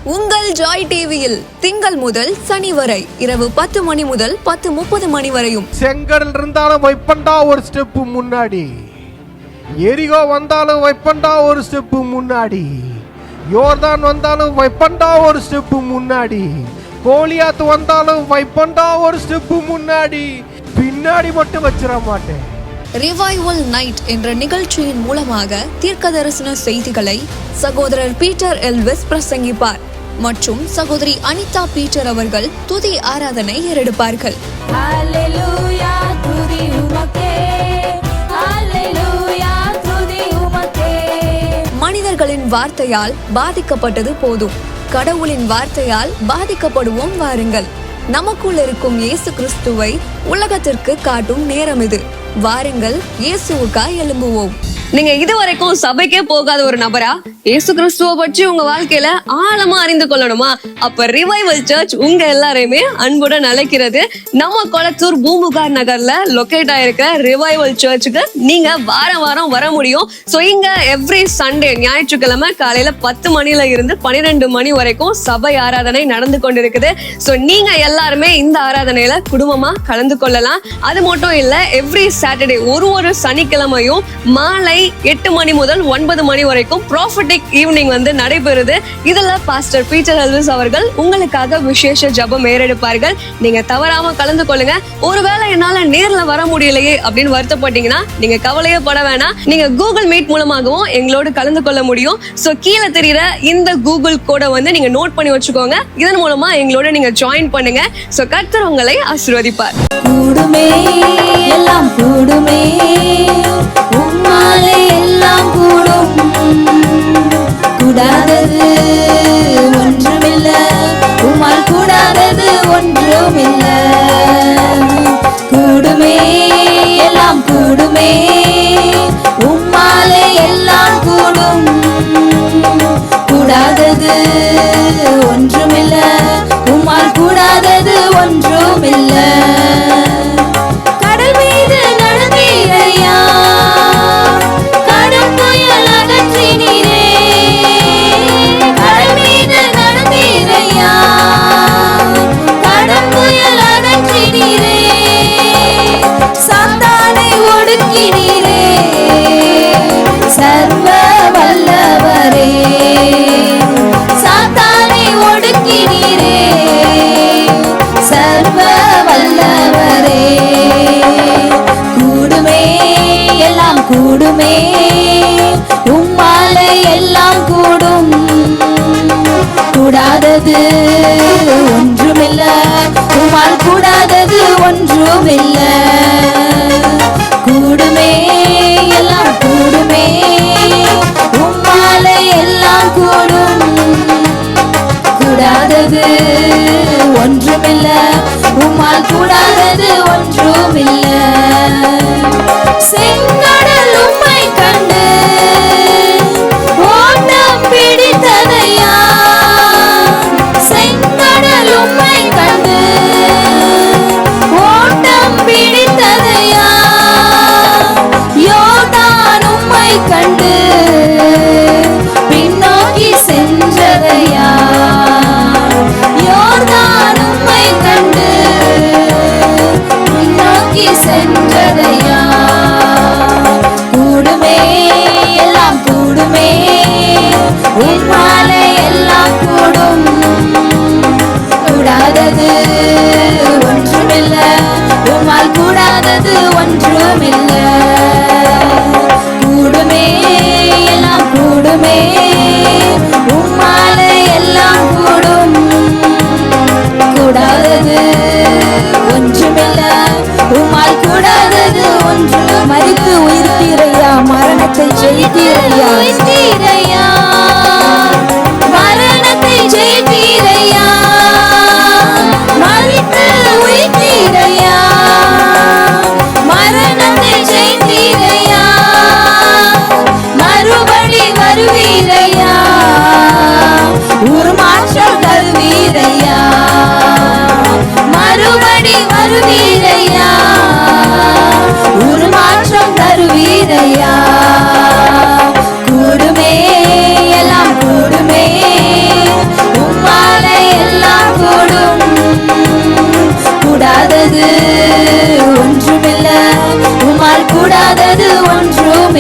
உங்கள் ஜாய் டிவியில் திங்கள் முதல் சனி வரை இரவு 10 மணி முதல் 10:30 மணி வரையும். செங்கடல் இருந்தாலும் வைப்பண்டா ஒரு ஸ்டெப் முன்னாடி, எரிகோ வந்தாலும் வைப்பண்டா ஒரு ஸ்டெப் முன்னாடி, யோர்தான் வந்தாலும் வைப்பண்டா ஒரு ஸ்டெப் முன்னாடி, கோலியாத்து வந்தாலும் வைப்பண்டா ஒரு ஸ்டெப் முன்னாடி, பின்னாடி மட்டும் வச்சிட மாட்டேன். ரிவைவல் நைட் என்ற நிகழ்ச்சியின் மூலமாக தீர்க்க தரிசன செய்திகளை சகோதரர் பீட்டர் எல்விஸ் பிரசங்கிப்பார் மற்றும் சகோதரி அனிதா பீட்டர் அவர்கள் துதி ஆராதனை ஏறெடுப்பார்கள். மனிதர்களின் வார்த்தையால் பாதிக்கப்பட்டது போதும், கடவுளின் வார்த்தையால் பாதிக்கப்படுவோம் வாருங்கள். நமக்குள் இருக்கும் இயேசு கிறிஸ்துவை உலகத்திற்கு காட்டும் நேரம் இது. வாருங்கள், இயேசுவுக்காய் எழும்புவோம். நீங்க இதுவரைக்கும் சபைக்கே போகாத ஒரு நபரா இயேசு கிறிஸ்துவ பற்றி உங்க வாழ்க்கையில ஆழமா அறிந்து கொள்ளணுமா? அப்ப ரிவைவல் சர்ச் உங்க எல்லாரையுமே அன்புடன் அழைக்கிறது. நம்ம கொளத்தூர் பூம்புகார் நகர்ல லொகேட் ஆயிருக்க ரிவைவல் சர்ச்சுக்கு நீங்க வாரம் வாரம் வர முடியும். சோ இங்க எவ்ரி சண்டே ஞாயிற்றுக்கிழமை காலையில 10 மணில இருந்து 12 மணி வரைக்கும் சபை ஆராதனை நடந்து கொண்டிருக்குது. சோ நீங்க எல்லாருமே இந்த ஆராதனையில குடும்பமா கலந்து கொள்ளலாம். அது மட்டும் இல்ல, எவ்ரி சாட்டர்டே ஒரு சனிக்கிழமையும் மாலை 8 மணி முதல் 9 மணி வரைக்கும் ப்ராஃபட்டிக் ஈவினிங் நடைபெறுது. இதுல பாஸ்டர் பீட்டர் எல்விஸ் அவர்கள் உங்களுக்காக விசேஷ ஜெபம் ஏறெடுப்பார்கள். நீங்க தவறாம கலந்து கொள்ளுங்க. ஒருவேளை என்னால நேர்ல வர முடியலையே அப்படின்னு வருத்தப்பட்டீங்கன்னா நீங்க கவலையே பட வேணாம். நீங்க கூகுள் மீட் மூலமாகவும் எங்களோடு கலந்து கொள்ள முடியும். சோ கீழே தெரியுற இந்த கூகுள் கோடை நீங்க நோட் பண்ணி வச்சுக்கோங்க. இதன் மூலமா எங்களோட நீங்க ஜாயின் பண்ணுங்க. சோ கர்த்தர் உங்களை ஆசீர்வதிப்பார். கூடுமே எல்லாம் கூடுமே, உம்மாலே எல்லாம் கூடும், கூடாதது ஒன்றுமில்ல, உம்மால் கூடாதது ஒன்றுமில்ல. கூடுமே எல்லாம் கூடுமே, உம்மாலே எல்லாம் கூடும், கூடாதது ஒன்றுமில்ல, உம்மால் கூடாதது ஒன்றுமில்ல. கடல் மீது நடந்தீரையா, கடும் புயல் அகற்றினீரே. கடல் மீது நடந்தீரையா, கடும் புயல் அகற்றினீரே. சாத்தானை ஒடுக்கினீரே, சர்வ வல்லவரே. சாத்தானை ஒடுக்கினீரே, சர்வ வல்லவரே. கூடுமே எல்லாம் கூடுமே, உம்மாலே எல்லாம் கூடும், கூடாதது ஒன்றுமில்ல, உம்மால் கூடாதது ஒன்றுமில்ல. கூடுமே எல்லாம் கூடுமே, உம்மாலே எல்லாம் கூடும், கூடாதது ஒன்றுமில்ல, உம்மால் கூடாதது ஒன்றுமில்ல. செங்கடல் உம்மை கண்டு ஓட்டம் பிடித்ததையா, செங்கடல் உம்மை கண்டு ஓட்டம் பிடித்ததையா, யோர்தான் உம்மை கண்டு பின்னோக்கி சென்றதையா,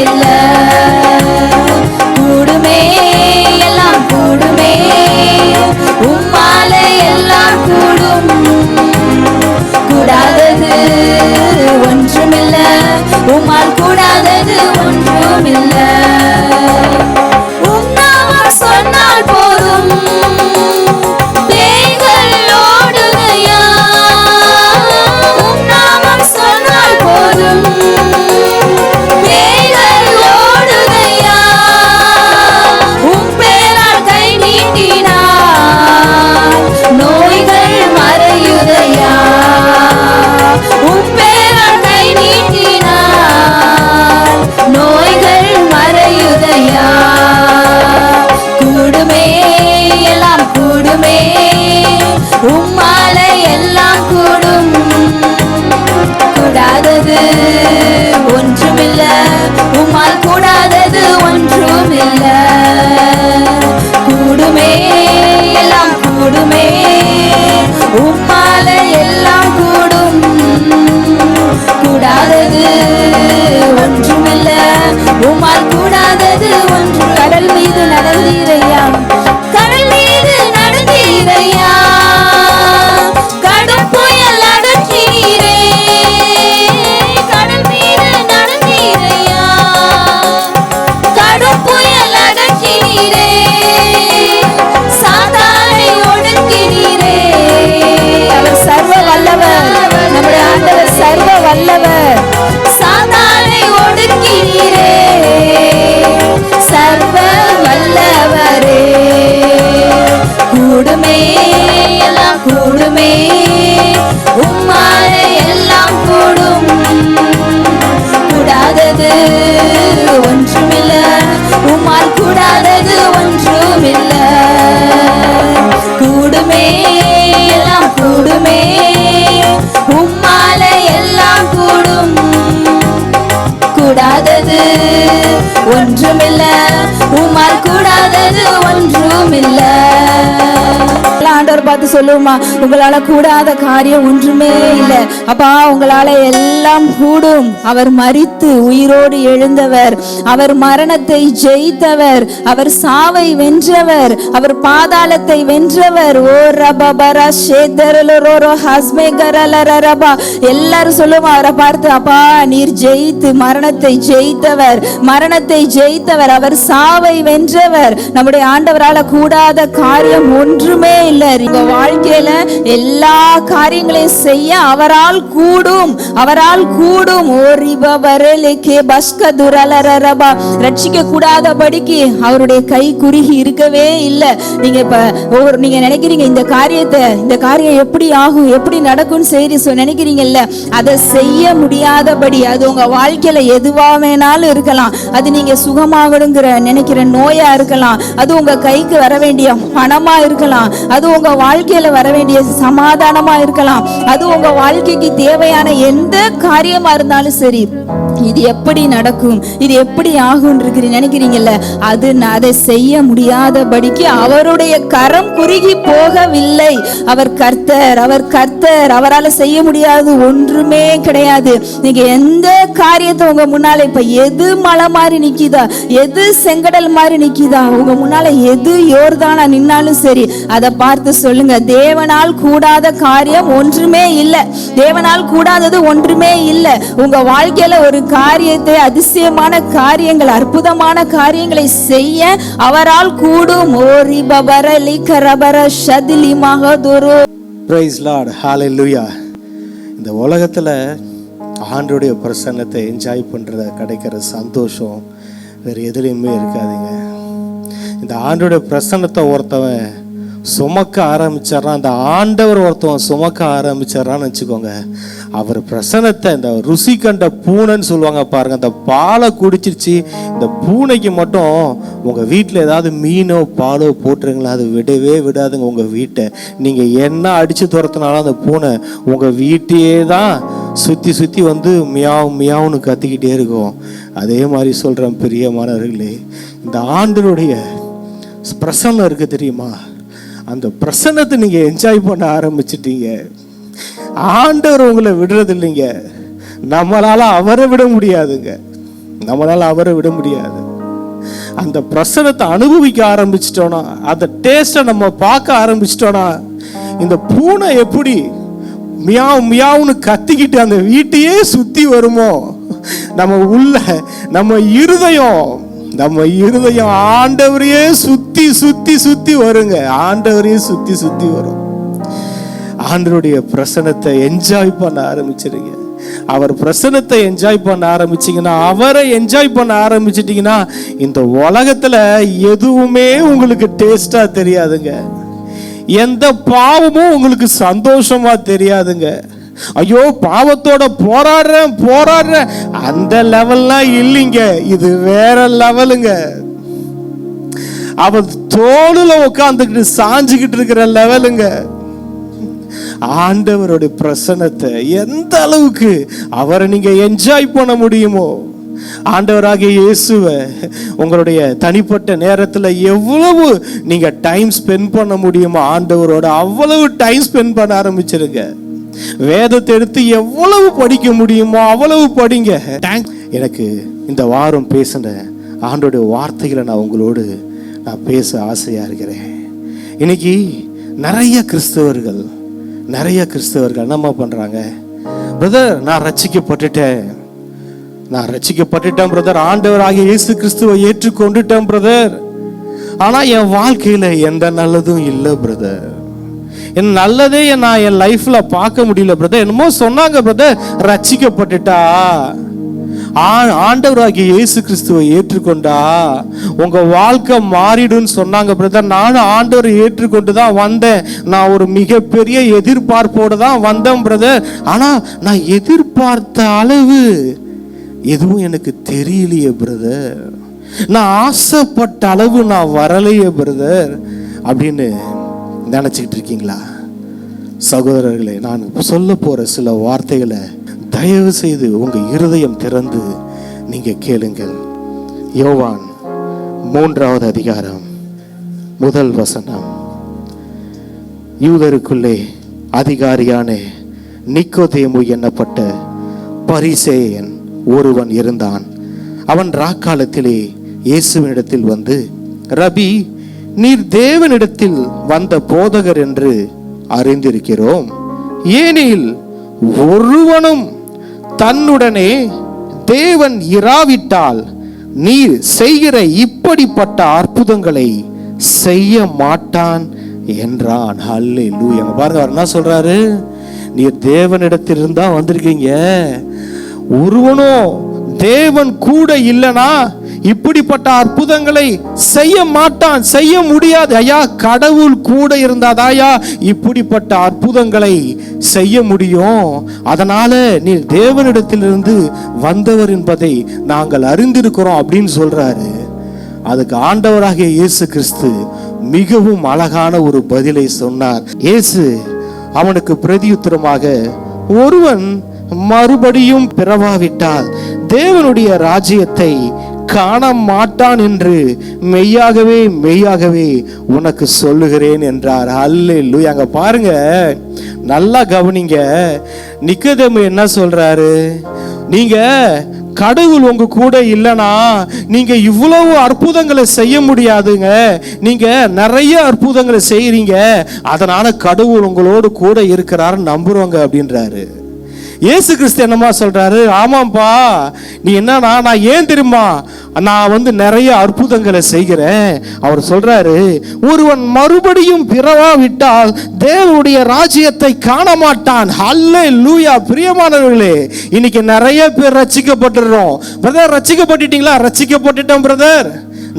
இல்ல. கூடுமே எல்லாம் கூடுமே, உம்மால எல்லாம் கூடும். கூடாதது ஒன்றுமில்ல, உம்மால் கூடாதது ஒன்றுமில்ல. உம் நாமம் சொன்னால் போதும், பேய்கள் ஓடுதையா. உம் நாமம் சொன்னால் போதும், பேய்கள் ஓடுதையா. உம் பேரால் கை நீட்டினார், நோய்கள் மறையுதையா. உம் பேரால் கை நீட்டினார், நோய்கள் மறையுதையா. கூடுமே எல்லாம் கூடுமே, உம்மால எல்லாம் கூடும். கூடாதது ஒன்றுமில்ல, உம்மால் கூடாதது ஒன்றுமில்ல. கூடுமே எல்லாம் கூடுமே, உம்மால எல்லாம் கூடும். கூடாதது ஒன்றுமில்ல, உம்மால் கூடாதது ஒன்று. கடல் மீது நடந்தீரையா, கடல் மீது நடந்தீரையா. கடும் புயல் அடக்கினீரே, கடல் மீது நடந்தீரையா. கடும் புயல் அடக்கினீரே, சாத்தானை ஒடுக்கினீரே. அவர் சர்வ வல்லவர், நம்முடைய ஆண்டவர் சர்வ வல்லவர். சாத்தானை ஒடுக்கினீரே, சர்வ வல்லவரே. கூடுமே எல்லாம் கூடுமே, உம்மால எல்லாம் கூடும். கூடாதது ஒன்றுமில்ல, உம்மால் கூடாதது ஒன்றுமில்ல. கூடுமே எல்லாம் கூடுமே, உம்மால எல்லாம் கூடும். கூடாதது ஒன்றுமில்ல, உம்மால் கூடாதது ஒன்றுமில்ல. ஆண்டவர் பார்த்து சொல்லுமா, உங்களால கூடாத காரியம் ஒன்றுமே இல்லை. அப்பா, உங்களால எல்லாம் கூடும். அவர் மரித்து உயிரோடு எழுந்தவர், அவர் மரணத்தை ஜெயித்தவர், அவர் சாவை வென்றவர், அவர் பாதாளத்தை வென்றவர். ஓ ரபபரா ஷேதரலரோரோ ஹஸ்மேகரலரரபா. எல்லாரும் சொல்லுமா அவரை பார்த்து, அப்பா நீர் ஜெயித்து மரணத்தை ஜெயித்தவர், மரணத்தை ஜெயித்தவர், அவர் சாவை வென்றவர். நம்முடைய ஆண்டவரால கூடாத காரியம் ஒன்றுமே இல்லை. உங்க வாழ்க்கையில எல்லா காரியங்களையும் செய்ய அவரால் கூடும், அவரால் கூடும். ரட்சிக்க கூடாதபடிக்கு அவருடைய கை குறுகி இருக்கவே இல்லை. நீங்க இப்ப நீங்க நினைக்கிறீங்க இந்த காரியம் எப்படி ஆகும், எப்படி நடக்கும் சரி நினைக்கிறீங்கல்ல, அதை செய்ய முடியாதபடி அது உங்க வாழ்க்கையில எதுவா வேணாலும் இருக்கலாம். அது நீங்க சுகமாகணுங்கிற நினைக்கிற நோயா இருக்கலாம், அது உங்க கைக்கு வர வேண்டிய பணமா இருக்கலாம், அது உங்க வாழ்க்கையில வர வேண்டிய சமாதானமா இருக்கலாம், அது உங்க வாழ்க்கைக்கு தேவையான எந்த காரியமா இருந்தாலும் சரி. இது எப்படி நடக்கும், இது எப்படி ஆகும் நினைக்கிறீங்கல்ல, அதை செய்ய முடியாதபடிக்கு அவருடைய கரம் குறுகி போகவில்லை. அவர் கர்த்தர், அவர் கர்த்தர், அவரால் செய்ய முடியாது ஒன்றுமே கிடையாது. நீங்க எந்த காரியத்தை உங்க முன்னால இப்ப எது மலை மாதிரி நிக்குதா, எது செங்கடல் மாதிரி நிக்குதா, உங்க முன்னால எது யோர்தானா நின்னாலும் சரி, அதை பார்த்து சொல்லுங்க, தேவனால் கூடாத காரியம் ஒன்றுமே இல்லை, தேவனால் கூடாதது ஒன்றுமே இல்லை. உங்க வாழ்க்கையில ஒரு காரியத்தை, அதிசயமான காரியங்கள், அற்புதமான காரியங்களை செய்ய அவரால் கூடும். ஓரி பபரலி கரபர ஷதிலி மகதுரு. Praise Lord, hallelujah. இந்த உலகத்துல ஆண்டவருடைய பிரசன்னத்தை என்ஜாய் பண்றத கிடைக்கிற சந்தோஷம் வேற எதுலையுமே இருக்காதுங்க. இந்த ஆண்டவருடைய பிரசன்னத்தை ஒருத்தவன் சுமக்க ஆரம்பிச்சாரான், அந்த ஆண்டவர் ஒருத்தவன் சுமக்க ஆரம்பிச்சாரான்னு வச்சுக்கோங்க, அவர் பிரசன்னத்தை இந்த ருசி கண்ட பூனைன்னு சொல்லுவாங்க பாருங்க, அந்த பாலை குடிச்சிருச்சு. இந்த பூனைக்கு மட்டும் உங்க வீட்டில் ஏதாவது மீனோ பாலோ போட்டுருங்களா, அது விடவே விடாதுங்க உங்க வீட்டை. நீங்க என்ன அடிச்சு துரத்தினாலும் அந்த பூனை உங்க வீட்டையே தான் சுத்தி சுத்தி வந்து மியாவும் மியாவுன்னு கத்திக்கிட்டே இருக்கும். அதே மாதிரி சொல்றேன் பிரியமானவர்களே, இந்த ஆண்டவருடைய பிரசன்னம் இருக்கு தெரியுமா, அந்த பிரசன்னத்தை நீங்க என்ஜாய் பண்ண ஆரம்பிச்சிட்டீங்க. ஆண்டவர் உங்களை விடுறது இல்லைங்க, நம்மளால அவரை விட முடியாதுங்க. நம்மளால அவரை விட முடியாது. அந்த பிரசனத்தை அனுபவிக்க ஆரம்பிச்சிட்டோம்னா, அந்த டேஸ்ட்டை நம்ம பார்க்க ஆரம்பிச்சிட்டோம்னா, இந்த பூனை எப்படி மியாவ் மியாவுன்னு கத்திக்கிட்டு அந்த வீட்டையே சுத்தி வருமோ, நம்ம இருதயம் ஆண்டவரையே சுத்தி சுத்தி சுத்தி வருங்க. ஆண்டவரையே சுத்தி சுத்தி வரும். ஆண்டவருடைய பிரசனத்தை என்ஜாய் பண்ண ஆரம்பிச்சிருங்க. அவர் பிரசனத்தை என்ஜாய் பண்ண ஆரம்பிச்சீங்கன்னா, அவரை என்ஜாய் பண்ண ஆரம்பிச்சிட்டீங்கன்னா, இந்த உலகத்துல எதுவுமே உங்களுக்கு டேஸ்டா தெரியாதுங்க. எந்த பாவமும் உங்களுக்கு சந்தோஷமா தெரியாதுங்க. ஐயோ பாவத்தோட போராடுறேன் அந்த லெவல்லாம் இல்லைங்க. இது வேற லெவலுங்க. அவ தோளுல உட்காந்துக்கிட்டு சாஞ்சுக்கிட்டு இருக்கிற லெவலுங்க. ஆண்டவருடைய பிரசன்னத்தை எந்த அளவுக்கு அவரை நீங்க என்ஜாய் பண்ண முடியுமோ, ஆண்டவராகிய இயேசுவை உங்களுடைய தனிப்பட்ட நேரத்தில் எவ்வளவு நீங்க டைம் ஸ்பெண்ட் பண்ண முடியுமோ ஆண்டவரோட, அவ்வளவு டைம் ஸ்பெண்ட் பண்ண ஆரம்பிச்சிருங்க. வேதத்தை எடுத்து எவ்வளவு படிக்க முடியுமோ அவ்வளவு படிங்க. எனக்கு இந்த வாரம் பேசின ஆண்டோடைய வார்த்தைகளை உங்களோடு நான் பேச ஆசையா இருக்கிறேன். இன்னைக்கு நிறைய கிறிஸ்தவர்கள் என்னம்மா பண்றாங்க, பிரதர் நான் ரட்சிக்கப்பட்டுட்டேன் பிரதர், ஆண்டவராகிய இயேசு கிறிஸ்துவை ஏற்றுக்கொண்டுட்டேன் பிரதர், ஆனா என் வாழ்க்கையில எந்த நல்லதும் இல்லை பிரதர், என் நல்லதே நான் என் லைஃப்ல பார்க்க முடியல பிரதர். என்னமோ சொன்னாங்க பிரதர், ரட்சிக்கப்பட்டுட்டா, ஆண்டவராகிய இயேசு கிறிஸ்துவை ஏற்றுக்கொண்டா உங்க வாழ்க்கை மாறிடுன்னு சொன்னாங்க பிரதர். நானும் ஆண்டவரை ஏற்றுக்கொண்டு தான் வந்தேன். நான் ஒரு மிகப்பெரிய எதிர்பார்ப்போடு தான் வந்தேன் பிரதர். ஆனா நான் எதிர்பார்த்த அளவு எதுவும் எனக்கு தெரியலையே பிரதர், நான் ஆசைப்பட்ட அளவு நான் வரலையே பிரதர் அப்படின்னு நினைச்சுக்கிட்டு இருக்கீங்களா? சகோதரர்களே, நான் சொல்ல போற சில வார்த்தைகளை தயவு செய்து உங்க இருதயம் திறந்து நீங்க கேளுங்கள். யோவான் 3வது அதிகாரம் 1 வசனம். யூதருக்குள்ளே அதிகாரியான நிக்கோதேமு என்னப்பட்ட பரிசேயன் ஒருவன் இருந்தான். அவன் ராக்காலத்திலே இயேசுவினிடத்தில் வந்து, ரபி, நீர் தேவனிடத்தில் வந்த போதகர் என்று அறிந்திருக்கிறோம். ஏனெனில் ஒருவனும் தன்னுடனே தேவன் இராவிட்டால் நீர் செய்கிற இப்படிப்பட்ட அற்புதங்களை செய்ய மாட்டான் என்றான். ஹல்லேலூயா. பாருங்க, அவர் என்ன சொல்றாரு, நீர் தேவனிடத்திலிருந்து தான் வந்திருக்கீங்க, ஒருவனும் தேவன் கூட இல்லைனா இப்படிப்பட்ட அற்புதங்களை செய்ய மாட்டான், செய்ய முடியாது. ஐயா, கடவுள் கூட இருந்தாதாயா இப்படிப்பட்ட அற்புதங்களை செய்ய முடியும். அதனால நீ தேவனிடத்திலிருந்து வந்தவர் என்பதை நாங்கள் அறிந்திருக்கிறோம் அப்படின்னு சொல்றாரு. அதுக்கு ஆண்டவராகிய இயேசு கிறிஸ்து மிகவும் அழகான ஒரு பதிலை சொன்னார். இயேசு அவனுக்கு பிரதியுத்தரமாக, ஒருவன் மறுபடியும் பிறவாவிட்டால் தேவனுடைய ராஜ்யத்தை காண மாட்டான் என்று மெய்யாகவே உனக்கு சொல்லுகிறேன் என்றார். அல்லேலூயா. அங்க பாருங்க, நல்லா கவனிங்க. நிக்கோதேமு என்ன சொல்றாரு, நீங்க கடவுள் உங்க கூட இல்லைனா நீங்க இவ்வளவு அற்புதங்களை செய்ய முடியாதுங்க. நீங்க நிறைய அற்புதங்களை செய்யறீங்க, அதனால கடவுள் உங்களோடு கூட இருக்கிறாரு நம்புறவங்க அப்படின்றாரு. இயேசு கிறிஸ்து என்னமா சொல்றாரு, ஆமாம்பா, நீ என்னன்னா, நான் ஏன் தெரியுமா நான் நிறைய அற்புதங்களை செய்கிறேன். அவர் சொல்றாரு, ஒருவன் மறுபடியும் பிறவாவிட்டால் தேவனுடைய ராஜ்யத்தை காண மாட்டான். ஹல்லேலூயா. பிரியமானவர்களே, இன்னைக்கு நிறைய பேர் ரட்சிக்கப்பட்டுறோம். பிரதர், ரட்சிக்கப்பட்டுட்டீங்களா? ரட்சிக்கப்பட்டுட்டேன் பிரதர்,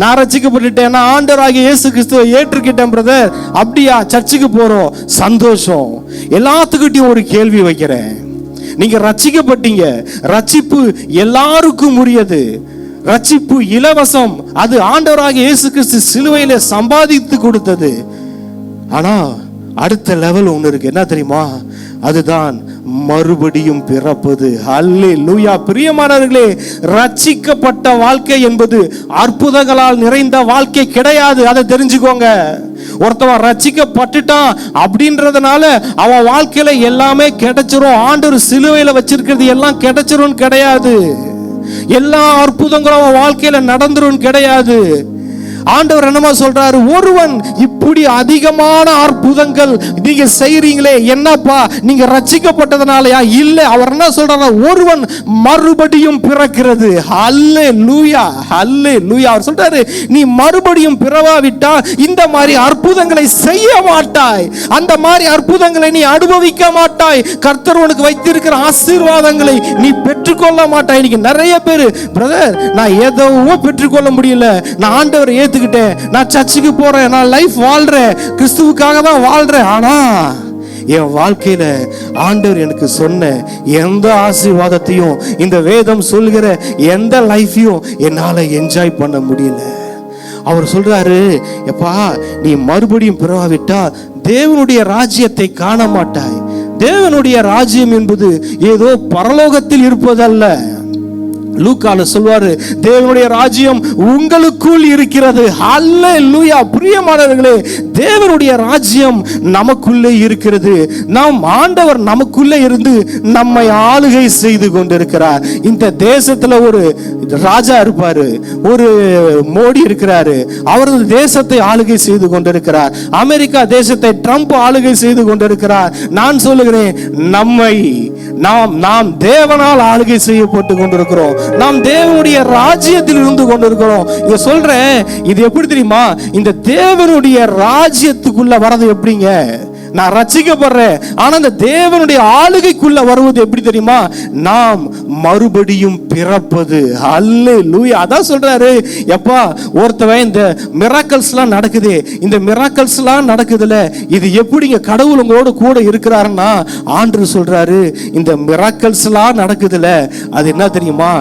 நான் ரட்சிக்கப்பட்டுட்டேன், நான் ஆண்டவராகிய இயேசு கிறிஸ்துவை ஏற்றுக்கிட்டேன் பிரதர். அப்படியா? சர்ச்சுக்கு போறோம், சந்தோஷம். எல்லாத்துக்கிட்டையும் ஒரு கேள்வி வைக்கிறேன், நீங்க ரட்சிக்கப்பட்டீங்க, ரட்சிப்பு எல்லாருக்கும் உரியது, ரட்சிப்பு இலவசம், அது ஆண்டவராகிய இயேசு கிறிஸ்து சிலுவையில சம்பாதித்து கொடுத்தது. ஆனா அடுத்த லெவல் ஒண்ணு இருக்கு, என்ன தெரியுமா? அதுதான் மறுபடியும் பிறப்பது. அல்லேலூயா. பிரியமானவர்களே, ரட்சிக்கப்பட்ட வாழ்க்கை என்பது அற்புதங்களால் நிறைந்த வாழ்க்கை கிடையாது. அதை தெரிஞ்சுக்கோங்க. ஒருத்தவன் ரட்சிக்கப்பட்டுட்டான் அப்படின்றதுனால அவன் வாழ்க்கையில எல்லாமே கிடைச்சிரும், ஆண்டவர் சிலுவையில வச்சிருக்கிறது எல்லாம் கிடைச்சிரும் கிடையாது. எல்லா அற்புதங்களும் அவன் வாழ்க்கையில நடந்துரும் கிடையாது. ஆண்டவர் என்னமா சொல்றாரு, ஒருவன் இப்படி அதிகமான அற்புதங்கள் நீங்க செய்றீங்களே, என்னப்பா நீங்க ரட்சிக்கப்பட்டதனாலயா? இல்ல, அவர் என்ன சொல்றாரு, ஒருவன் மறுபடியும் பிறக்கிறது. ஹல்லேலூயா, ஹல்லேலூயா. அவர் சொல்றாரு, நீ மறுபடியும் பிறவாவிட்டா இந்த மாதிரி அற்புதங்களை செய்ய மாட்டாய், அந்த மாதிரி அற்புதங்களை நீ அனுபவிக்க மாட்டாய், கர்த்தர் உனக்கு வைத்திருக்கிற ஆசீர்வாதங்களை நீ பெற்றுக்கொள்ள மாட்டாய். இன்னைக்கு நிறைய பேர், பிரதர் நான் எதுவும் பெற்றுக்கொள்ள முடியல, நான் ஆண்டவரை ஏத்துக்கிட்டேன், நான் சர்ச்சுக்கு போறேன், நான் லைஃப் வாழ்றேன், கிறிஸ்துவுக்காக தான் வாழ்றேன், ஆனா என் வாழ்க்கையில ஆண்டவர் எனக்கு சொன்ன எந்த ஆசீர்வாதத்தையும், இந்த வேதம் சொல்கிற எந்த லைஃபையும் என்னால என்ஜாய் பண்ண முடியல. அவர் சொல்றாரு, எப்பா நீ மறுபடியும் பிறவாவிட்டா தேவனுடைய ராஜ்யத்தை காண மாட்டாய். தேவனுடைய ராஜ்யம் என்பது ஏதோ பரலோகத்தில் இருப்பதல்ல. லூக்கால சொல்வாரு, தேவனுடைய ராஜ்யம் உங்களுக்குள் இருக்கிறது. ஹல்லேலூயா. பிரியமானவர்களே, தேவனுடைய ராஜ்யம் நமக்குள்ளே இருக்கிறது. நாம் ஆண்டவர் நமக்குள்ளே இருந்து நம்மை ஆளுகை செய்து கொண்டிருக்கிறார். இந்த தேசத்துல ஒரு ராஜா இருப்பாரு, ஒரு மோடி இருக்கிறாரு, அவரது தேசத்தை ஆளுகை செய்து கொண்டிருக்கிறார். அமெரிக்கா தேசத்தை ட்ரம்ப் ஆளுகை செய்து கொண்டிருக்கிறார். நான் சொல்லுகிறேன், நாம் தேவனால் ஆளுகை செய்யப்பட்டு கொண்டிருக்கிறோம். நாம் தேவனுடைய ராஜ்யத்தில் இருந்து கொண்டிருக்கிறோம். இங்க சொல்றேன், இது எப்படி தெரியுமா, இந்த தேவனுடைய ராஜ்யத்துக்குள்ள வரது எப்படிங்க? நான் ரட்சிக்கப்படுறேன், ஆனா அந்த தேவனுடைய ஆளுகைக்குள்ள வருவது எப்படி தெரியுமா? நாம் மறுபடியும் பிறப்பது. அல்லேலூயா. அதான் சொல்றாரு, எப்பா ஒருத்தவன் இந்த மிராக்கல்ஸ்லாம் நடக்குது, இந்த மிராக்கல்ஸ்லாம் நடக்குதுல, இது எப்படிங்க கடவுள் உங்களோட கூட இருக்கிறாருன்னா, ஆண்டவர் சொல்றாரு, இந்த மிராக்கல்ஸ்லாம் நடக்குதுல, அது என்ன தெரியுமா?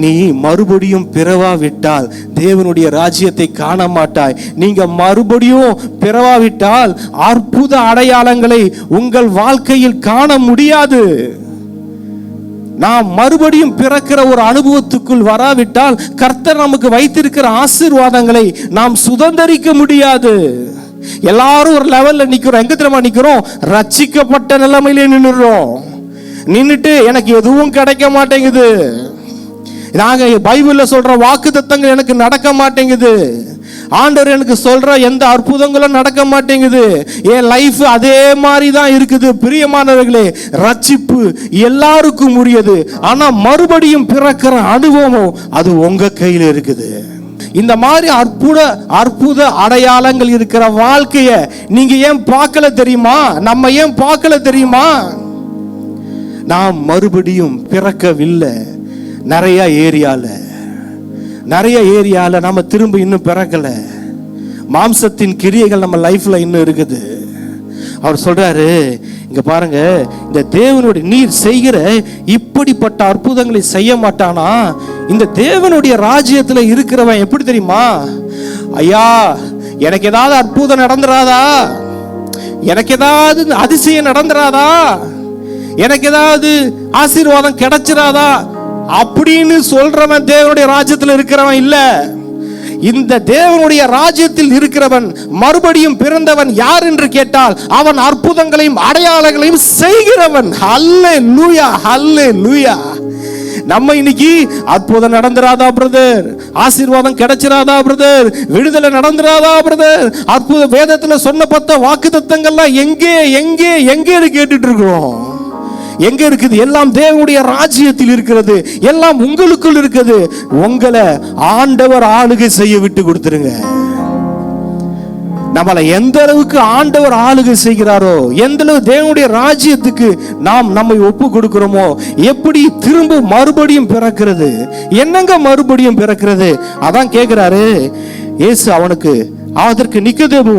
நீ மறுபடியும் பிறவாவிட்டால் தேவனுடைய ராஜ்யத்தை காண மாட்டாய். நீங்க மறுபடியும் பிறவாவிட்டால் அற்புத அடையாளங்களை உங்கள் வாழ்க்கையில் காண முடியாது. நாம் மறுபடியும் பிறக்கிற ஒரு அனுபவத்துக்குள் வராவிட்டால் கர்த்தர் நமக்கு வைத்திருக்கிற ஆசீர்வாதங்களை நாம் சுதந்தரிக்க முடியாது. எல்லாரும் ஒரு லெவல்ல நிக்கிறோம். எங்க தெரியுமா நிக்கிறோம்? ரட்சிக்கப்பட்ட நிலைமையிலே நின்னுட்டு எனக்கு எதுவும் கிடைக்க மாட்டேங்குது, நாங்க பைபிள்ல சொல்ற வாக்குத்தத்தங்கள் எனக்கு நடக்க மாட்டேங்குது, ஆண்டவர் எனக்கு சொல்ற எந்த அற்புதங்களும் நடக்க மாட்டேங்குது, என் லைஃப் அதே மாதிரி தான் இருக்குது. பிரியமானவர்களே, ரட்சிப்பு எல்லாருக்கும் உரியது, ஆனா மறுபடியும் பிறக்கிற அனுபவம் அது உங்க கையில் இருக்குது. இந்த மாதிரி அற்புத அடையாளங்கள் இருக்கிற வாழ்க்கைய நீங்க ஏன் பார்க்கல தெரியுமா? நம்ம ஏன் பார்க்கல தெரியுமா? நாம் மறுபடியும் பிறக்கவில்லை. நிறைய ஏரியால நம்ம திரும்ப இன்னும் பிறக்கல. மாம்சத்தின் கிரியைகள் நம்ம லைஃப்ல இன்னும் இருக்குது. அவர் சொல்றாரு, இங்க பாருங்க, இந்த தேவனுடைய நீர் செய்கிற இப்படிப்பட்ட அற்புதங்களை செய்ய மாட்டானா? இந்த தேவனுடைய ராஜ்யத்துல இருக்கிறவன் எப்படி தெரியுமா? ஐயா எனக்கு ஏதாவது அற்புதம் நடந்துராதா, எனக்கு ஏதாவது அதிசயம் நடந்துராதா, எனக்கு ஏதாவது ஆசீர்வாதம் கிடைச்சிராதா அப்படின்னு சொல்றவன் தேவனுடைய ராஜ்யத்தில் இருக்கிறவன் இல்ல. இந்த தேவனுடைய ராஜ்யத்தில் இருக்கிறவன், மறுபடியும் பிறந்தவன் யார் என்று கேட்டால் அவன் அற்புதங்களையும் அடையாளங்களையும் செய்கிறவன். ஹல்லேலூயா, ஹல்லேலூயா. நம்ம இன்னைக்கு அற்புதம் நடந்துராதா பிரதர், ஆசீர்வாதம் கிடைச்சிராதா பிரதர், விடுதலை நடந்துராதா பிரதர், அற்புத வேதத்துல சொன்ன 10 வாக்குத்தத்தங்கள்லாம் எங்கே எங்கே எங்கே கேட்டுட்டு இருக்கிறோம்? எங்க இருக்குது? எல்லாம் தேவனுடைய ராஜ்யத்தில் இருக்கிறது, எல்லாம் உங்களுக்குள் இருக்குது. உங்களை ஆண்டவர் ஆளுகை செய்ய விட்டு கொடுத்துருங்க. நம்மளை எந்த அளவுக்கு ஆண்டவர் ஆளுகை செய்கிறாரோ, எந்த அளவு தேவனுடைய ராஜ்யத்துக்கு நாம் நம்மை ஒப்பு கொடுக்கிறோமோ, எப்படி திரும்ப மறுபடியும் பிறக்கிறது? என்னங்க மறுபடியும் பிறக்கிறது? அதான் கேட்கிறாரு இயேசு. அதற்கு நிக்கதேமு,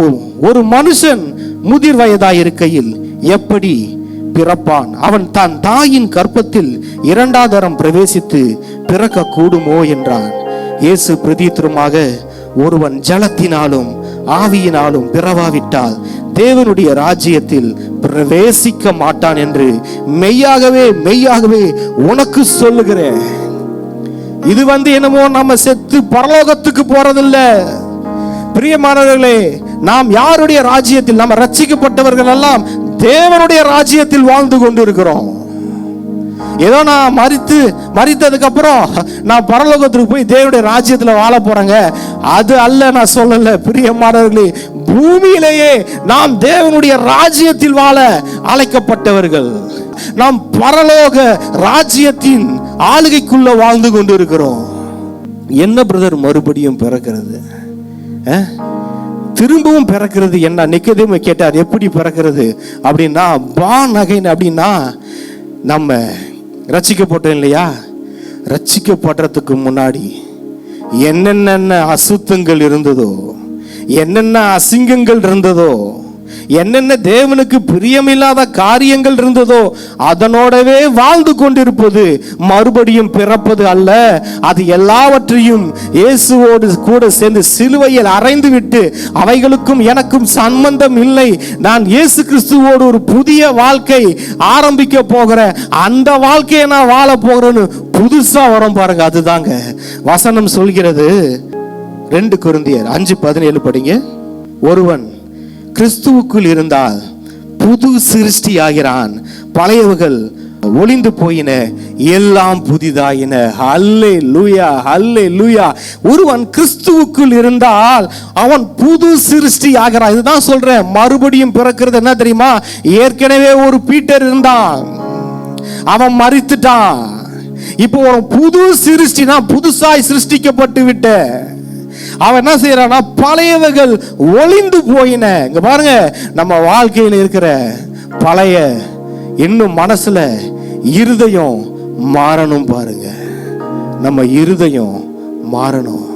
ஒரு மனுஷன் முதிர் வயதாயிருக்கையில் எப்படி பிறப்பான்? அவன் தான் தாயின் கர்ப்பத்தில் 2வது தரம் பிரவேசித்து பிறக்க கூடுமோ என்றான். இயேசு பிரதித்திரமாக, ஒருவன் ஜலத்தினாலும் ஆவியினாலும் பிறவாவிட்டால் தேவனுடைய ராஜ்யத்தில் பிரவேசிக்க மாட்டான் என்று மெய்யாகவே மெய்யாகவே உனக்கு சொல்லுகிறேன். இது என்னமோ நம்ம செத்து பரலோகத்துக்கு போறதில்ல. பிரியமானவர்களே, நாம் யாருடைய ராஜ்யத்தில்? நம்ம ரட்சிக்கப்பட்டவர்கள் எல்லாம் தேவனுடைய ராஜ்யத்தில் வாழ்ந்து கொண்டிருக்கிறோம். ஏதோ நான் மரித்ததுக்கு அப்புறம் நான் பரலோகத்துக்கு போய் தேவனுடைய ராஜ்யத்துல வாழ போறேங்க, அது அல்ல நான் சொல்லல. பிரியமானவர்களே, பூமியிலேயே நாம் தேவனுடைய ராஜ்யத்தில் வாழ அழைக்கப்பட்டவர்கள். நாம் பரலோக ராஜ்யத்தின் ஆளுகைக்குள்ள வாழ்ந்து கொண்டு இருக்கிறோம். என்ன பிரதர் மறுபடியும் பிறக்கிறது, திரும்பவும் பிறக்கிறது என்ன? நிக்கதேமு கேட்டார், எப்படி பிறக்கிறது அப்படின்னா, born again அப்படின்னா நம்ம ரட்சிக்கப்பட்டோம் இல்லையா? ரட்சிக்கப்படுறதுக்கு முன்னாடி என்னென்ன அசுத்தங்கள் இருந்ததோ, என்னென்ன அசிங்கங்கள் இருந்ததோ, என்னென்ன தேவனுக்கு பிரியமில்லாத காரியங்கள் இருந்ததோ அதனோடவே வாழ்ந்து கொண்டிருப்பது மறுபடியும் பிறப்பது அல்ல. அது எல்லாவற்றையும் இயேசுவோடு கூட சேர்ந்து சிலுவையில் அறைந்து விட்டு, அவைகளுக்கும் எனக்கும் சம்பந்தம் இல்லை, நான் இயேசு கிறிஸ்துவோடு ஒரு புதிய வாழ்க்கை ஆரம்பிக்க போகிறேன், அந்த வாழ்க்கையை நான் வாழ போகிறேன்னு புதுசா வரும் பாருங்க. அதுதாங்க வசனம் சொல்கிறது. 2 கொரிந்தியர் 5:17 படிங்க. ஒருவன் கிறிஸ்துவுக்குள் இருந்தால் புது சிருஷ்டி ஆகிறான், பழையவர்கள் ஒளிந்து போயின, எல்லாம் புதிதாயின. ஹல்லேலூயா, ஹல்லேலூயா. ஒருவன் கிறிஸ்துவுக்குள் இருந்தால் அவன் புது சிருஷ்டி ஆகிறான். இதுதான் சொல்றேன், மறுபடியும் பிறக்கிறது என்ன தெரியுமா? ஏற்கனவே ஒரு பீட்டர் இருந்தான், அவன் மரித்துட்டான். இப்போ ஒரு புது சிருஷ்டினா, புதுசாய் சிருஷ்டிக்கப்பட்டு விட்ட அவன் என்ன செய்யறானா, பழையவைகள் ஒளிந்து போயின. இங்க பாருங்க, நம்ம வாழ்க்கையில் இருக்கிற பழைய இன்னும் மனசுல இருதயம் மாறணும் பாருங்க. நம்ம இருதயம் மாறணும்.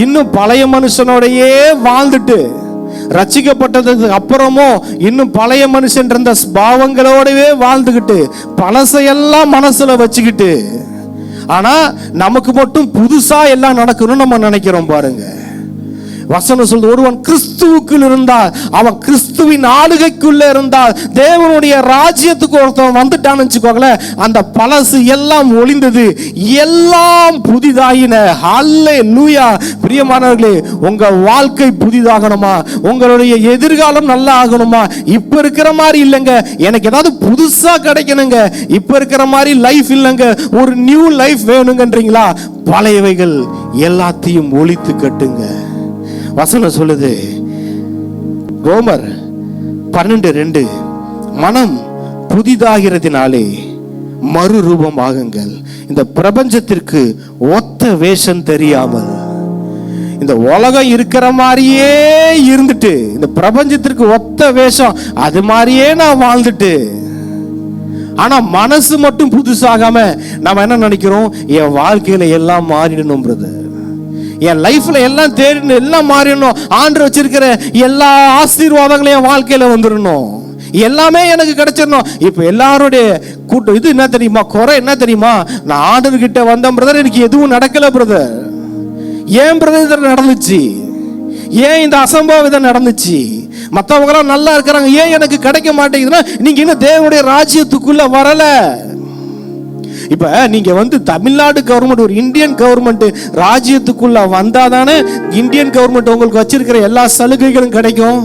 இன்னும் பழைய மனுஷனோடையே வாழ்ந்துட்டு, ரட்சிக்கப்பட்டதுக்கு அப்புறமும் இன்னும் பழைய மனுஷன் இருந்த பாவங்களோடவே வாழ்ந்துகிட்டு, பழசையெல்லாம் மனசுல வச்சுக்கிட்டு, ஆனா நமக்கு மட்டும் புதுசா எல்லாம் நடக்கணும்னு நம்ம நினைக்கிறோம் பாருங்க. வசனம் சொல்றது, ஒருவன் கிறிஸ்துவுக்குள் இருந்தால், அவன் கிறிஸ்துவின் ஆளுகைக்குள்ள இருந்தால், தேவனுடைய ராஜ்யத்துக்கு ஒருத்தன் வந்துட்டான்னு வச்சுக்கோங்களேன், அந்த பழசு எல்லாம் ஒளிந்தது, எல்லாம் புதிதாயின. ஹல்லேலூயா. பிரியமானவர்களே, உங்க வாழ்க்கை புதிதாகணுமா? உங்களுடைய எதிர்காலம் நல்லா ஆகணுமா? இப்ப இருக்கிற மாதிரி இல்லைங்க, எனக்கு ஏதாவது புதுசா கிடைக்கணுங்க, இப்ப இருக்கிற மாதிரி லைஃப் இல்லைங்க, ஒரு நியூ லைஃப் வேணுங்கன்றீங்களா? பழையவைகள் எல்லாத்தையும் ஒழித்து கட்டுங்க. வசனம் சொல்லுது, ரோமர் 12:2, மனம் புதிதாகிறதினாலே மறுரூபம் ஆகுங்கள். இந்த பிரபஞ்சத்திற்கு ஒத்த வேஷம் தெரியாமல், இந்த உலகம் இருக்கிற மாதிரியே இருந்துட்டு, இந்த பிரபஞ்சத்திற்கு ஒத்த வேஷம் அது மாதிரியே நான் வாழ்ந்துட்டு, ஆனா மனசு மட்டும் புதுசாகாம நம்ம என்ன நினைக்கிறோம், என் வாழ்க்கையில எல்லாம் மாறிடணும் பிரதர், என் லைஃப்ல எல்லாம் தேடிடணும், எல்லாம் மாறிடணும், ஆண்டவர் வச்சிருக்கிற எல்லா ஆசீர்வாதங்களையும் வாழ்க்கையில வந்துடணும், எல்லாமே எனக்கு கிடைச்சிடணும். இப்ப எல்லாருடைய கூட்டம் இது என்ன தெரியுமா? குறை என்ன தெரியுமா? நான் ஆண்டவர் கிட்ட வந்தேன் பிரதர், எனக்கு எதுவும் நடக்கல பிரதர். ஏன் பிரதர் நடந்துச்சு? ஏன் இந்த அசம்பாவிதம் நடந்துச்சு? மற்றவங்க எல்லாம் நல்லா இருக்கிறாங்க, ஏன் எனக்கு கிடைக்க மாட்டேங்குதுன்னா, நீங்க இன்னும் தேவனுடைய ராஜ்யத்துக்குள்ள வரல. இப்ப நீங்க தமிழ்நாடு கவர்மெண்ட், ஒரு இந்தியன் கவர்மெண்ட் ராஜ்யத்துக்குள்ள வந்தாதானே இந்தியன் கவர்மெண்ட் உங்களுக்கு வச்சிருக்கிற எல்லா சலுகைகளும் கிடைக்கும்.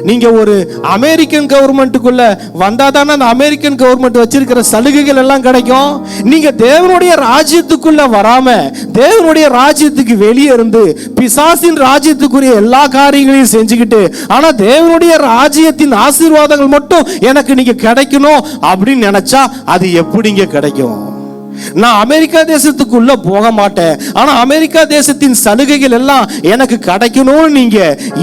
நீங்க ஒரு அமெரிக்கன் கவர்மெண்ட்டுக்குள்ள வந்தாதானே அந்த அமெரிக்கன் கவர்மெண்ட் வச்சிருக்கிற சலுகைகள் எல்லாம் கிடைக்கும். நீங்க தேவனுடைய ராஜ்யத்துக்குள்ள வராம, தேவனுடைய ராஜ்யத்துக்கு வெளியே இருந்து பிசாசின் ராஜ்யத்துக்குரிய எல்லா காரியங்களையும் செஞ்சுக்கிட்டு, ஆனா தேவனுடைய ராஜ்யத்தின் ஆசீர்வாதங்கள் மட்டும் எனக்கு நீங்க கிடைக்கணும் அப்படின்னு நினைச்சா அது எப்படிங்க கிடைக்கும்? நான் அமெரிக்கா தேசத்துக்குள்ள போக மாட்டேன், ஆனா அமெரிக்கா தேசத்தின் சலுகைகள் எல்லாம் எனக்கு கிடைக்கணும்னு நீங்க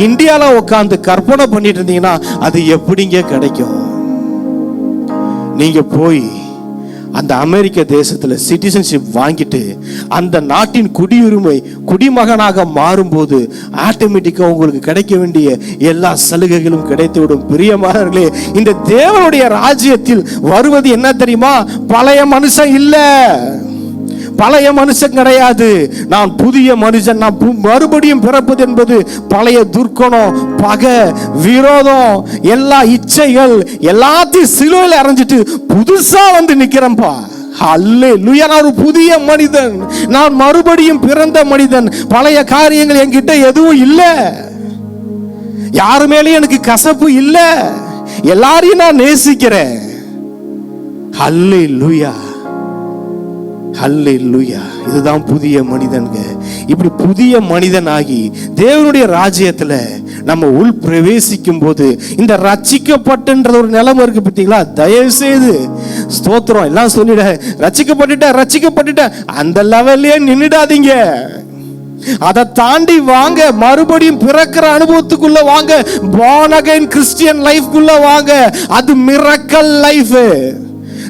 இந்தியால உட்கார்ந்து கற்பனை பண்ணிட்டு இருந்தீங்கன்னா அது எப்படிங்க கிடைக்கும்? நீங்க போய் அந்த அமெரிக்க தேசத்துல சிட்டிசன்ஷிப் வாங்கிட்டு அந்த நாட்டின் குடிமகனாக மாறும்போது ஆட்டோமேட்டிக்கா உங்களுக்கு கிடைக்க வேண்டிய எல்லா சலுகைகளும் கிடைத்துவிடும். பிரியமானவர்களே, இந்த தேவனுடைய ராஜ்யத்தில் வருவது என்ன தெரியுமா? பழைய மனுஷன் இல்ல, பழைய மனுஷன் கிடையாது, நான் புதிய மனுஷன். நான் மறுபடியும் பிறப்பது என்பது பழைய துர்க்கணம், பகை, விரோதம், எல்லா இச்சைகள் எல்லாத்தையும் சிலுவையில் அறைஞ்சிட்டு புதுசா வந்து நிக்கிறேன்பா. அல்லேலூயா. நான் ஒரு புதிய மனிதன், நான் மறுபடியும் பிறந்த மனிதன். பழைய காரியங்கள் என்கிட்ட எதுவும் இல்ல, யாரு மேலேயும் எனக்கு கசப்பு இல்ல, எல்லாரையும் நான் நேசிக்கிறேன். அல்லேலூயா. ஹல்லேலூயா. இதுதான் புதிய மனிதன்க. இப்படி புதிய மனிதனாகி தேவனுடைய ராஜ்யத்துல நம்ம உள் பிரவேசிக்கும் போது இந்த ரட்சிக்கப்பட்டுன்ற ஒரு நிலைமை இருக்கு பார்த்தீங்களா? தயவு செய்து ஸ்தோத்திரம் எல்லாம் சொல்லிட, ரட்சிக்கப்பட்டுட்ட அந்த லெவல்லே நின்னுடாதீங்க. அதை தாண்டி வாங்க, மறுபடியும் பிறக்கிற அனுபவத்துக்குள்ள வாங்க, born again கிறிஸ்டியன் லைஃப்குள்ள வாங்க. அது மிரக்கல் லைஃப்.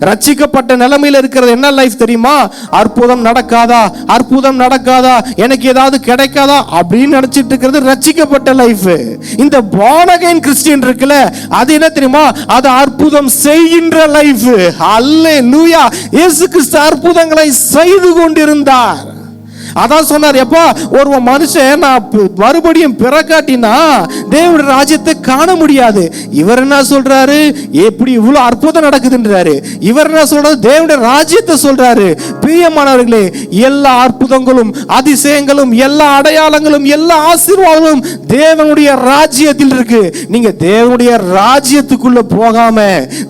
ரட்சிக்கப்பட்ட நிலைமையில இருக்கிறது என்ன லைஃப் தெரியுமா? அற்புதம் நடக்காதா, எனக்கு ஏதாவது கிடைக்காதா அப்படின்னு நினைச்சிட்டு இருக்கிறது ரட்சிக்கப்பட்ட லைஃப். இந்த born again கிறிஸ்டியன் இருக்குல்ல, அது என்ன தெரியுமா? அது அற்புதம் செய்கின்ற லைஃப். அல்லேலூயா. இயேசு கிறிஸ்து அற்புதங்களை செய்து கொண்டிருந்தார். அதான் சொன்னார், எப்பா ஒரு மனுஷன் நான் மறுபடியும் பிறக்காட்டினா தேவனுடைய ராஜ்யத்தை காண முடியாது. இவர் என்ன சொல்றாரு? எப்படி இவ்வளவு அற்புதம் நடக்குதுன்றாரு. இவர் என்ன சொல்றாரு? தேவனுடைய ராஜ்யத்தை சொல்றாரு. பிரியமானவர்களே, எல்லா அற்புதங்களும் அதிசயங்களும் எல்லா அடையாளங்களும் எல்லா ஆசீர்வாதங்களும் தேவனுடைய ராஜ்யத்தில் இருக்கு. நீங்க தேவனுடைய ராஜ்யத்துக்குள்ள போகாம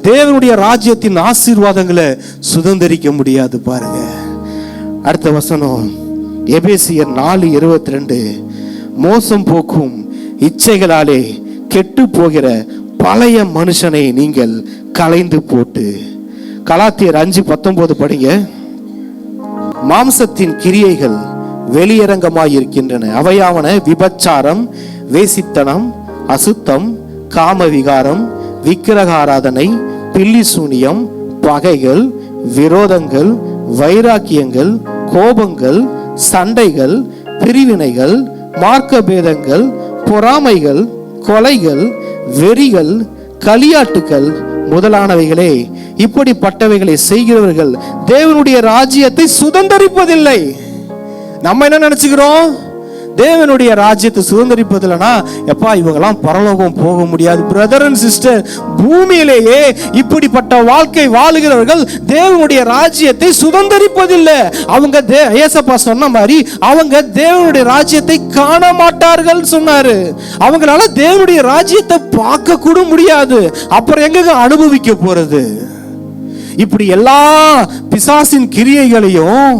தேவனுடைய ராஜ்யத்தின் ஆசீர்வாதங்களை சுதந்திரிக்க முடியாது. பாருங்க அடுத்த வசனம், எபேசியர் 4:22. மோசம் போக்கும் இச்சைகளாலே கெட்டு போகிற பழைய மனுஷனை நீங்கள் களைந்து போட்டு. கலாத்தியர் 5:19 படிங்க. மாம்சத்தின் கிரியைகள் வெளியரங்கமாயிருக்கின்றன. அவையாவன விபச்சாரம், வேசித்தனம், அசுத்தம், காமவிகாரம், விக்கிரகாராதனை, பில்லி சூனியம், பகைகள், விரோதங்கள், வைராக்கியங்கள், கோபங்கள், சண்டைகள், பிரிவினைகள், மார்க்க பேதங்கள், பொறாமைகள், கொலைகள், வெறிகள், களியாட்டுகள் முதலானவைகளே. இப்படிப்பட்டவைகளை செய்கிறவர்கள் தேவனுடைய ராஜ்யத்தை சுதந்தரிப்பதில்லை. நம்ம என்ன நினைச்சுக்கிறோம்? தேவனுடைய ராஜ்யத்தை சுதந்திரிப்பதில்லைனா எப்பா இவங்கெல்லாம் பரலோகம் போக முடியாது. பிரதர் அண்ட் சிஸ்டர், பூமியிலேயே இப்படிப்பட்ட வாழ்க்கை வாழுகிறவர்கள் தேவனுடைய ராஜ்யத்தை சுதந்திரிப்பதில்லை. அவங்க ஏசப்பா சொன்ன மாதிரி அவங்க தேவனுடைய ராஜ்யத்தை காண மாட்டார்கள் சொன்னாரு. அவங்களால தேவனுடைய ராஜ்யத்தை பார்க்க கூட முடியாது. அப்புறம் எங்க அனுபவிக்க போறது? இப்படி எல்லா பிசாசின் கிரியைகளையும்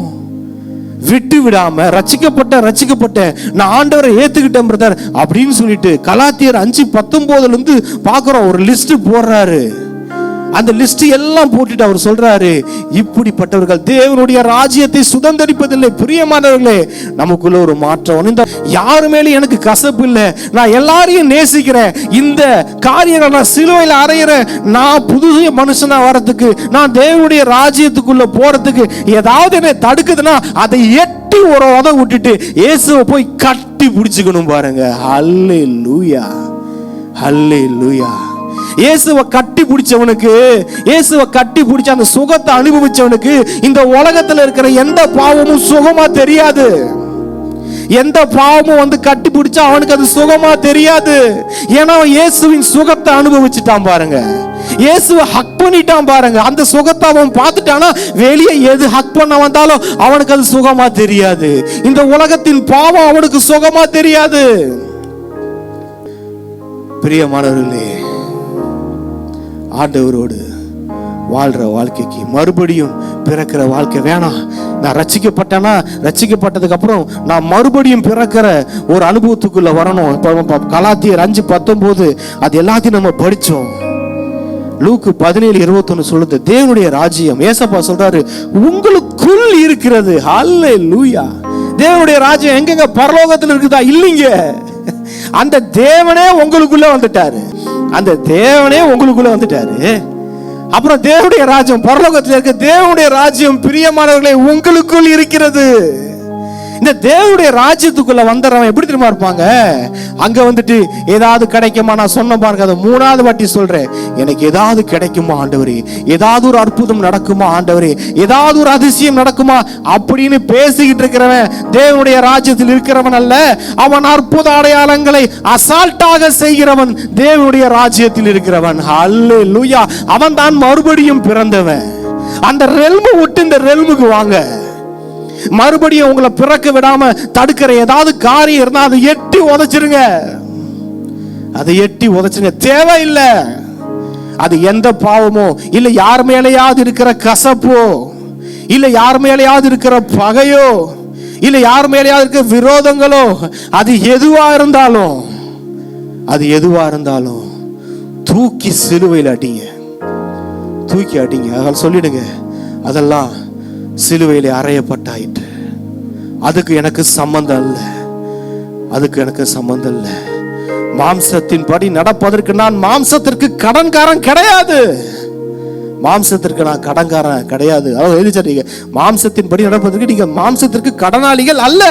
விட்டு விடாம ரட்சிக்கப்பட்ட நான் ஆண்டவரை ஏத்துக்கிட்டேன் பிரதர் அப்படின்னு சொல்லிட்டு கலாத்தியர் 5:19 பாக்குறோம். ஒரு லிஸ்ட் போடுறாரு. அந்த லிஸ்ட் எல்லாம் போட்டுட்டு அவர் சொல்றாரு, இப்படிப்பட்டவர்கள் தேவனுடைய ராஜ்யத்தை சுதந்திரிப்பதில்லை. பிரியமானவர்களே, நமக்குள்ள ஒரு மாற்றம். இந்த யாரு மேலே எனக்கு கசப்பு இல்லை, நான் எல்லாரையும் நேசிக்கிறேன். இந்த காரியங்கள் நான் சிலுவையில் அறையிறேன். நான் புது மனுஷனா வரதுக்கு, நான் தேவனுடைய ராஜ்யத்துக்குள்ள போறதுக்கு ஏதாவது என்ன தடுக்குதுன்னா அதை எட்டி ஒரு உத விட்டுட்டு இயேசுவை போய் கட்டி பிடிச்சுக்கணும். பாருங்க, ஹல்லேலூயா, ஹல்லேலூயா. இயேசுவை கட்டி பிடிச்சவனுக்கு, இயேசுவை கட்டி பிடிச்ச அந்த சுகத்தை அனுபவிச்சவனுக்கு இந்த உலகத்துல இருக்கிற எந்த பாவமும் சுகமா தெரியாது. எந்த பாவமும் கட்டி பிடிச்சா அவனுக்கு அது சுகமா தெரியாது. ஏன்னா இயேசுவின் சுகத்தை அனுபவிச்சுட்டான் பாருங்க. இயேசுவை ஹக் பண்ணிட்டான் பாருங்க. அந்த சுகத்தை அவன் பார்த்துட்டானா வெளியே எது ஹக் பண்ண வந்தாலும் அவனுக்கு அது சுகமா தெரியாது. இந்த உலகத்தின் பாவம் அவனுக்கு சுகமா தெரியாது. பிரியமானவர்களே, ஆண்டவரோடு வாழ்ற வாழ்க்கைக்கு மறுபடியும் பிறக்கிற வாழ்க்கை வேணாம். நான் ரட்சிக்கப்பட்டேன்னா ரட்சிக்கப்பட்டதுக்கு அப்புறம் நான் மறுபடியும் பிறக்கிற ஒரு அனுபவத்துக்குள்ள வரணும். இப்போ கலாத்தியர் 5:19 அது எல்லாத்தையும் நம்ம படிச்சோம். லூக்கு 17:21 சொல்லுது, தேவனுடைய ராஜ்யம், ஏசப்பா சொல்றாரு, உங்களுக்குள் இருக்கிறது. ஹல்லேலூயா. தேவனுடைய ராஜ்யம் எங்கெங்க? பரலோகத்தில் இருக்குதா? இல்லைங்க. அந்த தேவனே உங்களுக்குள்ள வந்துட்டாரு. அந்த தேவனே உங்களுக்குள்ள வந்துட்டாரு. அப்புறம் தேவனுடைய ராஜ்யம் பரலோகத்தில் இருக்க தேவனுடைய ராஜ்யம் பிரியமானவர்களே உங்களுக்குள் இருக்கிறது. இந்த தேவனுடைய ராஜ்யத்துக்குள்ள வந்தறவன் எப்படி தெரியுமா இருப்பாங்க? அங்க ஏதாவது கிடைக்குமா? நான் சொன்ன பாருங்க, அதை 3வது வாட்டி சொல்றேன். எனக்கு ஏதாவது கிடைக்குமா ஆண்டவரே? ஏதாவது ஒரு அற்புதம் நடக்குமா ஆண்டவரே? ஏதாவது ஒரு அதிசயம் நடக்குமா அப்படின்னு பேசிக்கிட்டு இருக்கிறவன் தேவனுடைய ராஜ்யத்தில் இருக்கிறவன் அல்ல. அவன் அற்புத அடையாளங்களை அசால்ட்டாக செய்கிறவன் தேவனுடைய ராஜ்யத்தில் இருக்கிறவன். ஹல்லேலூயா. அவன் தான் மறுபடியும் பிறந்தவன். அந்த ரெல்மு விட்டு இந்த ரெல்முக்கு வாங்க. மறுபடியும் உங்களை பிறக்க விடாம தடுக்கிற ஏதாவது காரியம் இருந்தா அதை எட்டி உதைச்சிருங்க. அதை எட்டி உதைச்சிருங்க. தேவையில்லை. அது எந்த பாவமோ இல்ல யார் மேலேயாவது இருக்கிற கசப்போ இல்ல யார் மேலேயாவது இருக்கிற பகையோ, இல்ல யார் மேலேயாவது இருக்கிற விரோதங்களோ, அது எதுவா இருந்தாலும் தூக்கி சிலுவையில் அடிங்க, தூக்கி அடிங்க. அதனால் சொல்லிடுங்க, அதெல்லாம் சிலுவையில் அறையப்பட்டாயிற்று. அதுக்கு எனக்கு சம்பந்தம் இல்லை, அதுக்கு எனக்கு சம்பந்தம் இல்லை. மாம்சத்தின் படி நடப்பதற்கு நான் மாம்சத்திற்கு கடன்காரன் கிடையாது, மாம்சத்திற்கு நான் கடன்காரன் கிடையாது. அதாவது எழுதிச்சீங்க, மாம்சத்தின் படி நடப்பதற்கு நீங்க மாம்சத்திற்கு கடனாளிகள் அல்ல.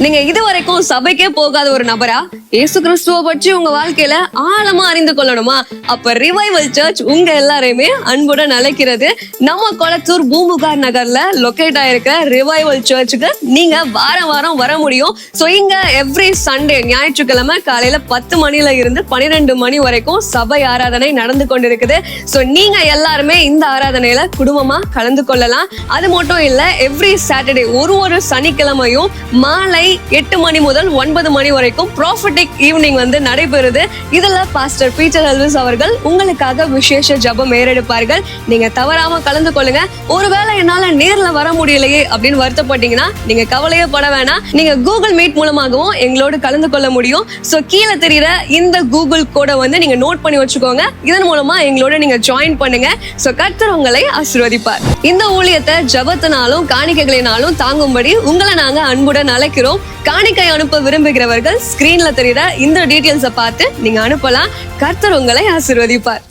நீங்க இதுவரைக்கும் சபைக்கே போகாத ஒரு நபரா இயேசு கிறிஸ்துவ பற்றி உங்க வாழ்க்கையில ஆழமா அறிந்து கொள்ளணுமா? அப்ப ரிவைவல் சர்ச் உங்க எல்லாரையுமே அன்புடன் அழைக்கிறது. நம்ம கொளத்தூர் பூம்புகார் நகர்ல லொகேட் ஆயிருக்க ரிவைவல் சர்ச்சுக்கு நீங்க வாரம் வாரம் வர முடியும். சோ இங்க எவ்ரி சண்டே ஞாயிற்றுக்கிழமை காலையில 10 மணில இருந்து 12 மணி வரைக்கும் சபை ஆராதனை நடந்து கொண்டிருக்குது. சோ நீங்க எல்லாருமே இந்த ஆராதனையில குடும்பமா கலந்து கொள்ளலாம். அது மட்டும் இல்ல, எவ்ரி சாட்டர்டே ஒரு சனிக்கிழமையும் மாலை 8 மணி முதல் 9 மணி வரைக்கும் ப்ராஃபிட்டிக் ஈவினிங் வந்து நடைபெறுது. இதுல பாஸ்டர் பீட்டர் எல்விஸ் அவர்கள் உங்களுக்காக விசேஷ ஜெபம் ஏறெடுப்பார்கள். நீங்க தவறாம கலந்து கொள்ளுங்க. ஒருவேளை என்னால நேர்ல வர முடியலையே அப்படின்னு வருத்தப்பட்டீங்கன்னா நீங்க கவலையே பட வேணாம். நீங்க கூகுள் மீட் மூலமாகவும் எங்களோடு கலந்து கொள்ள முடியும். சோ கீழே தெரியுற இந்த கூகுள் கோடை வந்து நீங்க நோட் பண்ணி வச்சுக்கோங்க. இதன் மூலமா எங்களோட நீங்க ஜாயின் பண்ணுங்க. சோ கர்த்தர் உங்களை ஆசீர்வதிப்பார். இந்த ஊழியத்தை ஜெபத்தினாலும் காணிக்கைகளினாலும் தாங்கும்படி உங்களை நாங்க அன்புடன் அழைக்கிறோம். காணிக்கை அனுப்ப விரும்புகிறவர்கள் ஸ்கிரீன்ல தெரியுற இந்த டீடைல்ஸை பார்த்து நீங்க அனுப்பலாம். கர்த்தர் உங்களை ஆசீர்வதிப்பார்.